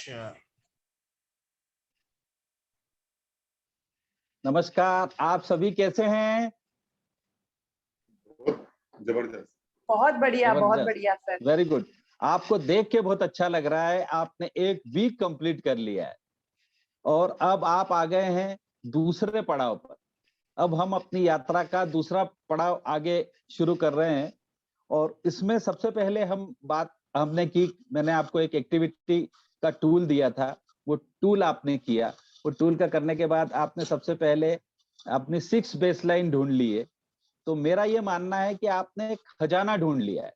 अच्छा, नमस्कार, आप सभी कैसे हैं? बहुत जबरदस्त। बहुत बढ़िया सर। Very good. आपको देख के बहुत अच्छा लग रहा है, आपने एक वीक कंप्लीट कर लिया है और अब आप आ गए हैं दूसरे पड़ाव पर। अब हम अपनी यात्रा का दूसरा पड़ाव आगे शुरू कर रहे हैं और इसमें सबसे पहले हमने की, मैंने आपको एक एक्टिविटी का टूल दिया था, वो टूल आपने किया। वो टूल का करने के बाद आपने सबसे पहले अपनी 6 बेसलाइन ढूंढ लिए। तो मेरा ये मानना है कि आपने एक खजाना ढूंढ लिया है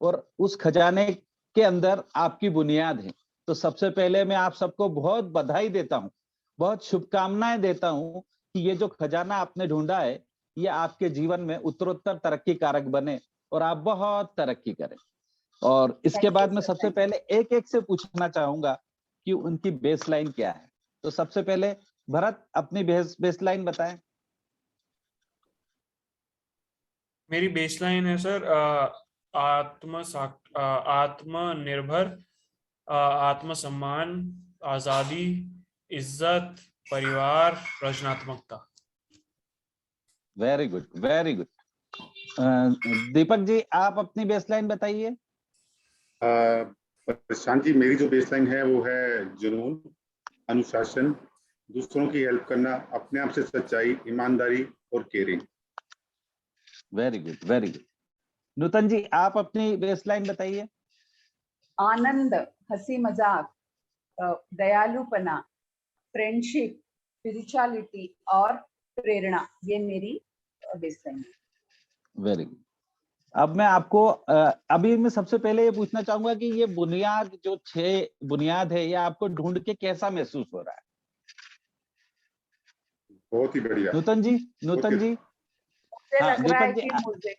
और उस खजाने के अंदर आपकी बुनियाद है। तो सबसे पहले मैं आप सबको बहुत बधाई देता हूं, बहुत शुभकामनाएं देता हूं कि ये जो खजाना आपने ढूंढा है ये आपके जीवन में उत्तरोत्तर तरक्की कारक बने और आप बहुत तरक्की करें। और इसके बाद मैं सबसे पहले एक एक से पूछना चाहूंगा कि उनकी बेसलाइन क्या है। तो सबसे पहले भरत अपनी बेसलाइन बताएं। मेरी बेसलाइन है सर आत्मनिर्भर, आत्मसम्मान, आजादी, इज्जत, परिवार, रचनात्मकता। Very good, very good. Deepak ji आप अपनी बेसलाइन बताइए। प्रशांत जी, मेरी जो बेसलाइन है वो है जुनून, अनुशासन, दूसरों की हेल्प करना, अपने आप से सच्चाई, ईमानदारी और caring. Very good, very good. Nutan ji आप अपनी बेसलाइन बताइए। आनंद, हंसी मजाक, दयालुपना, फ्रेंडशिप, स्पिरिचुअलिटी और प्रेरणा, ये मेरी बेसलाइन है। Very good. अब मैं आपको अभी मैं सबसे पहले ये पूछना चाहूंगा कि ये बुनियाद जो 6 बुनियाद है ये आपको ढूंढ के कैसा महसूस हो रहा है? बहुत ही बढ़िया। नूतन जी, नूतन जी। मुझे हाँ लग रहा है दीपक जी। कि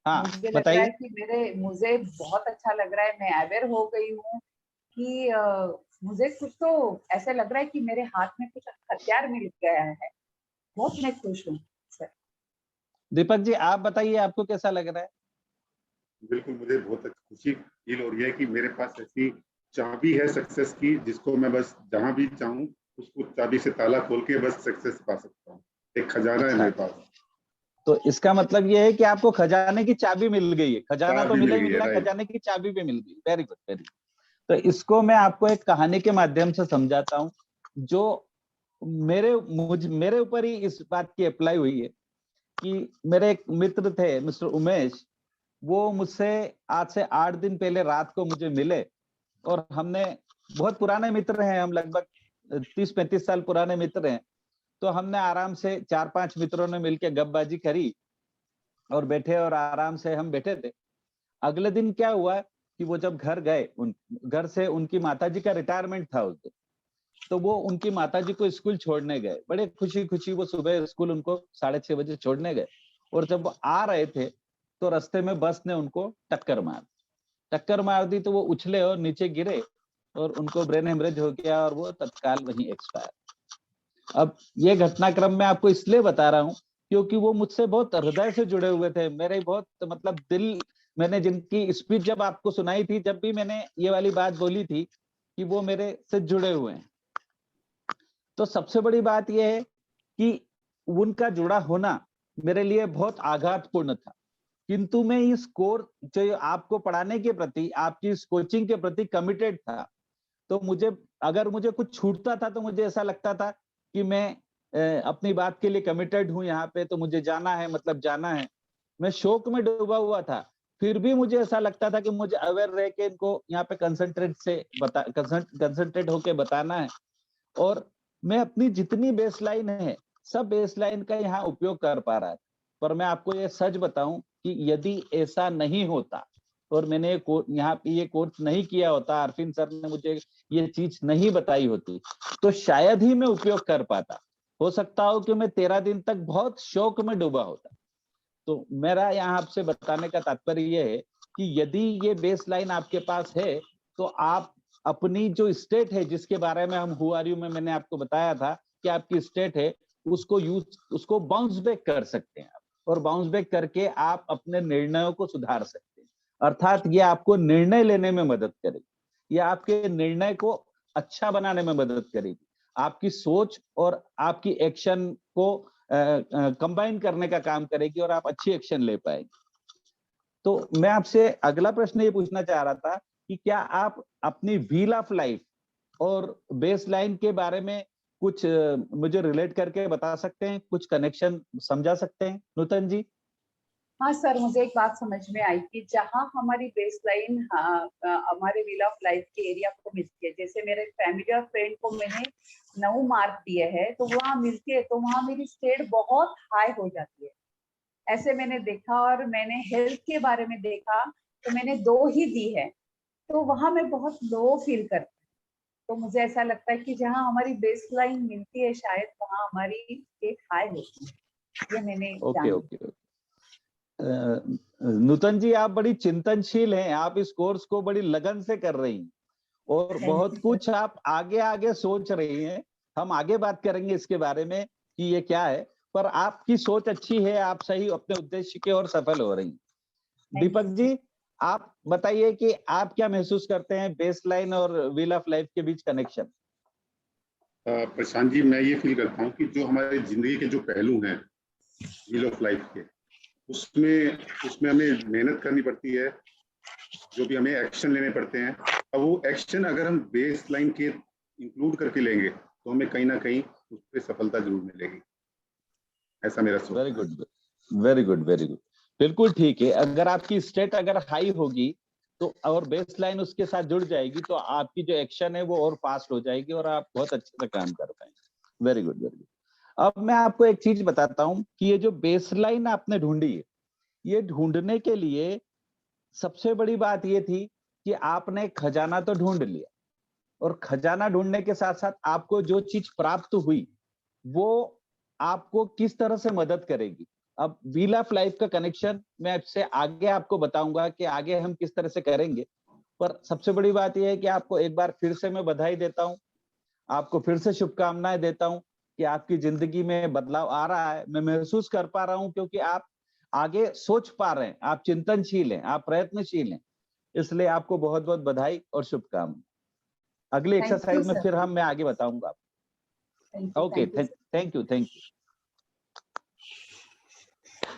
हाँ मुझे लग रहा बताइए। है कि मुझे बहुत अच्छा लग रहा है। मैं अवेयर हो गई हूँ कि मुझे कुछ तो ऐसा लग रहा है कि मेरे हाथ में कुछ हथियार मिल गया है। बहुत मैं खुश हूँ सर। दीपक जी आप बताइए आपको कैसा लग रहा है? बिल्कुल, मुझे बहुत खुशी फील हो रही है कि मेरे पास ऐसी चाबी है सक्सेस की, जिसको मैं बस जहां भी चाहूं उसको चाबी से ताला खोल के बस सक्सेस पा सकता हूँ। एक खजाना है मेरे पास। तो इसका मतलब ये है कि आपको खजाने की चाबी मिल गई है। खजाना तो मिला ही मिला, खजाने की चाबी भी मिल गई। Very good, very good. तो इसको मैं आपको एक कहानी के माध्यम से समझाता हूँ जो मेरे ऊपर ही इस बात की अप्लाई हुई है कि मेरे एक मित्र थे मिस्टर उमेश, वो मुझसे आज से 8 दिन पहले रात को मुझे मिले और हमने, बहुत पुराने मित्र हैं हम, लगभग 30-35 साल पुराने मित्र हैं। तो हमने आराम से 4-5 मित्रों ने मिलकर गपबाजी करी और बैठे और आराम से हम बैठे थे। अगले दिन क्या हुआ कि वो जब घर गए, उन घर से उनकी माताजी का रिटायरमेंट था उस दिन, तो वो उनकी माताजी को स्कूल छोड़ने गए। बड़े खुशी खुशी वो सुबह स्कूल उनको 6:30 बजे छोड़ने गए और जब वो आ रहे थे तो रास्ते में बस ने उनको टक्कर मार दी। तो वो उछले और नीचे गिरे और उनको ब्रेन हेमरेज हो गया और वो तत्काल वहीं एक्सपायर। अब ये घटनाक्रम मैं आपको इसलिए बता रहा हूँ क्योंकि वो मुझसे बहुत हृदय से जुड़े हुए थे, मेरे बहुत मतलब दिल, मैंने जिनकी स्पीच जब आपको सुनाई थी, जब भी मैंने ये वाली बात बोली थी कि वो मेरे से जुड़े हुए हैं। तो सबसे बड़ी बात यह है कि उनका जुड़ा होना मेरे लिए बहुत आघातपूर्ण था, किंतु मैं इस कोर्स जो आपको पढ़ाने के प्रति, आपकी इस कोचिंग के प्रति कमिटेड था। तो मुझे, अगर मुझे कुछ छूटता था तो मुझे ऐसा लगता था कि मैं अपनी बात के लिए कमिटेड हूं यहाँ पे, तो मुझे जाना है, मतलब जाना है। मैं शौक में डूबा हुआ था, फिर भी मुझे ऐसा लगता था कि मुझे अवेयर रह के इनको यहाँ पे कंसंट्रेट होके बताना है। और मैं अपनी जितनी बेसलाइन है सब बेसलाइन का यहाँ उपयोग कर पा रहा था। पर मैं आपको ये सच बताऊं कि यदि ऐसा नहीं होता और मैंने यहाँ पे ये कोर्स नहीं किया होता, अरफिन सर ने मुझे ये चीज नहीं बताई होती, तो शायद ही मैं उपयोग कर पाता। हो सकता हो कि मैं 13 दिन तक बहुत शौक में डूबा होता। तो मेरा यहाँ आपसे बताने का तात्पर्य ये है कि यदि ये बेसलाइन आपके पास है तो आप अपनी जो स्टेट है, जिसके बारे में हम हु आर यू में मैंने आपको बताया था कि आपकी स्टेट है, उसको बाउंस बैक कर सकते हैं आप, और बाउंस बैक करके आप अपने निर्णयों को सुधार सकते हैं। अर्थात ये आपको निर्णय लेने में मदद करेगी। ये आपके निर्णय को अच्छा बनाने में मदद करेगी, आपकी सोच और आपकी एक्शन को कंबाइन करने का काम करेगी और आप अच्छी एक्शन ले पाएंगे। तो मैं आपसे अगला प्रश्न ये पूछना चाह रहा था कि क्या आप अपनी व्हील ऑफ लाइफ और बेस लाइन के बारे में कुछ मुझे रिलेट करके बता सकते हैं, कुछ कनेक्शन समझा सकते हैं नूतन जी? हाँ सर, मुझे एक बात समझ में आई कि जहाँ हमारी बेस लाइन हमारे व्हील ऑफ लाइफ के एरिया को मिलती है, जैसे मेरे फैमिली और फ्रेंड को मैंने 9 मार्क दिए हैं, तो वहाँ मिलती है, तो वहाँ मेरी स्टेट बहुत हाई हो जाती है, ऐसे मैंने देखा। और मैंने हेल्थ के बारे में देखा तो मैंने 2 ही दी है, तो वहाँ मैं बहुत लो फील करती हूँ। तो मुझे ऐसा लगता है कि जहाँ हमारी बेस लाइन मिलती है, शायद वहाँ हमारी स्टेट हाई होती है। ये मैंने ओके जाना। ओके। नूतन जी, आप बड़ी चिंतनशील हैं, आप इस कोर्स को बड़ी लगन से कर रही हैं और Thank बहुत you, कुछ आप आगे आगे सोच रही हैं। हम आगे बात करेंगे इसके बारे में कि ये क्या है, पर आपकी सोच अच्छी है, आप सही अपने उद्देश्य के और सफल हो रही हैं। Thank Deepak you. जी, आप बताइए कि आप क्या महसूस करते हैं बेस लाइन और व्हील ऑफ लाइफ के बीच कनेक्शन? प्रशांत जी, मैं ये फील करता हूँ कि जो हमारे जिंदगी के जो पहलू हैं व्हील ऑफ लाइफ के, उसमें हमें मेहनत करनी पड़ती है, जो भी हमें एक्शन लेने पड़ते हैं। अब वो एक्शन अगर हम बेस लाइन के इंक्लूड करके लेंगे तो हमें कहीं ना कहीं उस पर सफलता जरूर मिलेगी, ऐसा मेरा सोच वेरी है। Good, very good, very good. बिल्कुल ठीक है। अगर आपकी स्टेट अगर हाई होगी तो और बेस लाइन उसके साथ जुड़ जाएगी तो आपकी जो एक्शन है वो और फास्ट हो जाएगी और आप बहुत अच्छे से काम कर पाएंगे। Very good, very good. अब मैं आपको एक चीज बताता हूं कि ये जो बेस लाइन आपने ढूंढी है, ये ढूंढने के लिए सबसे बड़ी बात ये थी कि आपने खजाना तो ढूंढ लिया और खजाना ढूंढने के साथ साथ आपको जो चीज प्राप्त हुई वो आपको किस तरह से मदद करेगी। अब व्हील ऑफ लाइफ का कनेक्शन मैं आपसे आगे आपको बताऊंगा कि आगे हम किस तरह से करेंगे, पर सबसे बड़ी बात यह है कि आपको एक बार फिर से मैं बधाई देता हूं, आपको फिर से शुभकामनाएं देता हूं कि आपकी जिंदगी में बदलाव आ रहा है। मैं महसूस कर पा रहा हूं क्योंकि आप आगे सोच पा रहे हैं, आप चिंतनशील हैं, आप प्रयत्नशील हैं, इसलिए आपको बहुत बहुत बधाई और शुभकामनाएं। अगली Thank you, एक्सरसाइज में sir. फिर हम मैं आगे बताऊंगा। Thank you. Okay, Thank you, sir. Thank you, thank you.